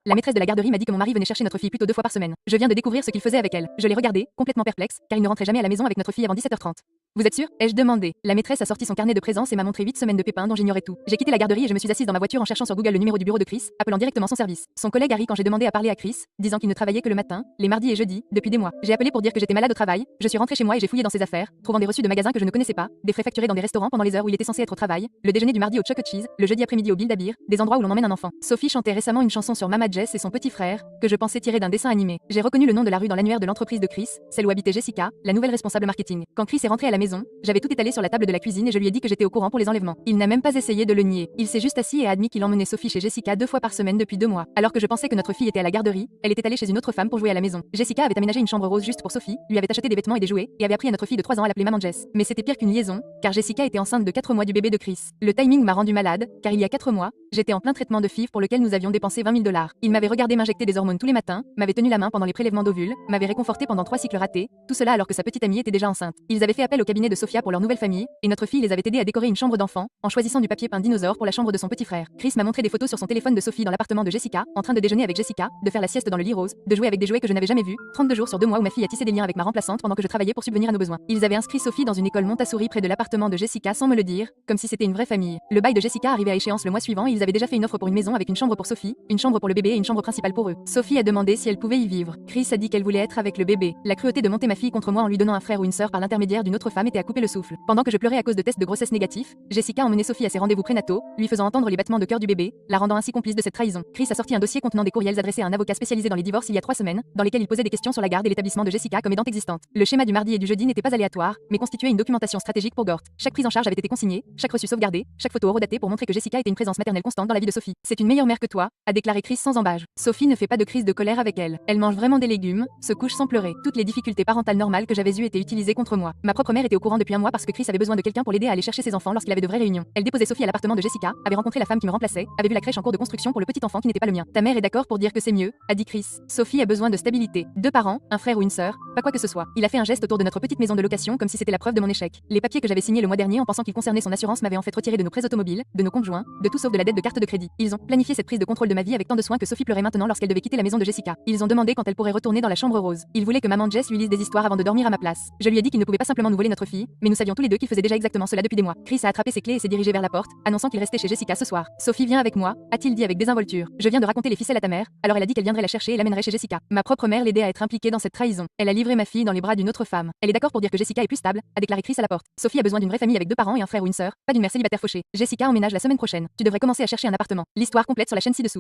La maîtresse de la garderie m'a dit que mon mari venait chercher notre fille plutôt 2 fois par semaine. Je viens de découvrir ce qu'il faisait avec elle. Je l'ai regardé, complètement perplexe, car il ne rentrait jamais à la maison avec notre fille avant 17h30. Vous êtes sûr? Ai-je demandé. La maîtresse a sorti son carnet de présence et m'a montré 8 semaines de pépins dont j'ignorais tout. J'ai quitté la garderie et je me suis assise dans ma voiture en cherchant sur Google le numéro du bureau de Chris, appelant directement son service. Son collègue Harry quand j'ai demandé à parler à Chris, disant qu'il ne travaillait que le matin, les mardis et jeudis, depuis des mois. J'ai appelé pour dire que j'étais malade au travail. Je suis rentrée chez moi et j'ai fouillé dans ses affaires, trouvant des reçus de magasins que je ne connaissais pas, des frais facturés dans des restaurants pendant les heures où il était censé être au travail, le déjeuner du mardi au Chuck E. Cheese, le jeudi après-midi au Build a Beer, des endroits où l'on emmène un enfant. Sophie chantait récemment une chanson sur Mama Jess et son petit frère, que je pensais tirer d'un dessin animé. J'ai reconnu le nom de la rue dans l'annuaire de l'entreprise de Chris, celle où habitait Jessica, la nouvelle responsable marketing. Quand Chris est rentré à la maison, j'avais tout étalé sur la table de la cuisine et je lui ai dit que j'étais au courant pour les enlèvements. Il n'a même pas essayé de le nier. Il s'est juste assis et a admis qu'il emmenait Sophie chez Jessica 2 fois par semaine depuis 2 mois. Alors que je pensais que notre fille était à la garderie, elle était allée chez une autre femme pour jouer à la maison. Jessica avait aménagé une chambre rose juste pour Sophie, lui avait acheté des vêtements et des jouets, et avait appris à notre fille de 3 ans à l'appeler Maman Jess. Mais c'était pire qu'une liaison, car Jessica était enceinte de 4 mois du bébé de Chris. Le timing m'a rendu malade, car il y a 4 mois, j'étais en plein traitement de FIV pour lequel nous avions dépensé 20 000 $. Il m'avait regardé m'injecter des hormones tous les matins, m'avait tenu la main pendant les prélèvements d'ovules, m'avait réconforté pendant 3 cycles ratés, tout cela alors que sa petite amie était déjà enceinte. Ils avaient fait appel au cabinet de Sophia pour leur nouvelle famille, et notre fille les avait aidés à décorer une chambre d'enfant, en choisissant du papier peint dinosaure pour la chambre de son petit frère. Chris m'a montré des photos sur son téléphone de Sophie dans l'appartement de Jessica, en train de déjeuner avec Jessica, de faire la sieste dans le lit rose, de jouer avec des jouets que je n'avais jamais vus, 32 jours sur 2 mois où ma fille a tissé des liens avec ma remplaçante pendant que je travaillais pour subvenir à nos besoins. Ils avaient inscrit Sophie dans une école Montessori près de l'appartement de Jessica sans me le dire, comme si c'était une vraie famille. Le bail de Jessica arrivait à échéance le mois suivant et ils avaient déjà fait une offre pour une maison avec une chambre pour Sophie, une chambre pour le bébé et une chambre principale pour eux. Sophie a demandé si elle pouvait y vivre. Chris a dit qu'elle voulait être avec le bébé. La cruauté de monter ma fille contre moi en lui donnant un frère ou une sœur par l'intermédiaire d'une autre femme était à couper le souffle. Pendant que je pleurais à cause de tests de grossesse négatifs, Jessica emmenait Sophie à ses rendez-vous prénataux, lui faisant entendre les battements de cœur du bébé, la rendant ainsi complice de cette trahison. Chris a sorti un dossier contenant des courriels adressés à un avocat spécialisé dans les divorces il y a 3 semaines, dans lesquels il posait des questions sur la garde et l'établissement de Jessica comme aidante existante. Le schéma du mardi et du jeudi n'était pas aléatoire, mais constituait une documentation stratégique pour Gort. Chaque prise en charge avait été consignée, chaque reçu sauvegardé, chaque photo horodatée pour montrer que Jessica était une présence maternelle constante dans la vie de Sophie. C'est une meilleure mère que toi, a déclaré Chris sans embâge. Sophie ne fait pas de crise de colère avec elle. Elle mange vraiment des légumes, se couche sans pleurer. Toutes les difficultés parentales normales que j'avais eues étaient utilisées contre moi. Ma propre mère était au courant depuis un mois parce que Chris avait besoin de quelqu'un pour l'aider à aller chercher ses enfants lorsqu'il avait de vraies réunions. Elle déposait Sophie à l'appartement de Jessica, avait rencontré la femme qui me remplaçait, avait vu la crèche en cours de construction pour le petit enfant qui n'était pas le mien. Ta mère est d'accord pour dire que c'est mieux, a dit Chris. Sophie a besoin de stabilité. 2 parents, un frère ou une sœur, pas quoi que ce soit. Il a fait un geste autour de notre petite maison de location comme si c'était la preuve de mon échec. Les papiers que j'avais signés le mois dernier en pensant qu'ils concernaient son assurance m'avaient en fait retiré de nos prêts automobiles, de nos conjoints, de tout sauf de la dette de carte de crédit. Ils ont planifié cette prise de contrôle de ma vie avec tant de soin que Sophie pleurait maintenant lorsqu'elle devait quitter la maison de Jessica. Ils ont demandé quand elle pourrait retourner dans la chambre rose. Ils voulaient que maman Jess lui lise des histoires avant de dormir à ma place. Je lui ai dit qu'il ne pouvait pas simplement nous voler notre fille, mais nous savions tous les deux qu'il faisait déjà exactement cela depuis des mois. Chris a attrapé ses clés et s'est dirigé vers la porte, annonçant qu'il restait chez Jessica ce soir. Sophie vient avec moi, a-t-il dit avec désinvolture. Je viens de raconter les ficelles à ta mère, alors elle a dit qu'elle viendrait la chercher et l'amènerait chez Jessica. Ma propre mère l'aidait à être impliquée dans cette trahison. Elle a livré ma fille dans les bras d'une autre femme. Elle est d'accord pour dire que Jessica est plus stable, a déclaré Chris à la porte. Sophie a besoin d'une vraie famille avec 2 parents et un frère ou une sœur, pas d'une mère célibataire fauchée. Jessica emménage la semaine prochaine. Tu devrais commencer à chercher un appartement. L'histoire complète sur la chaîne ci-dessous.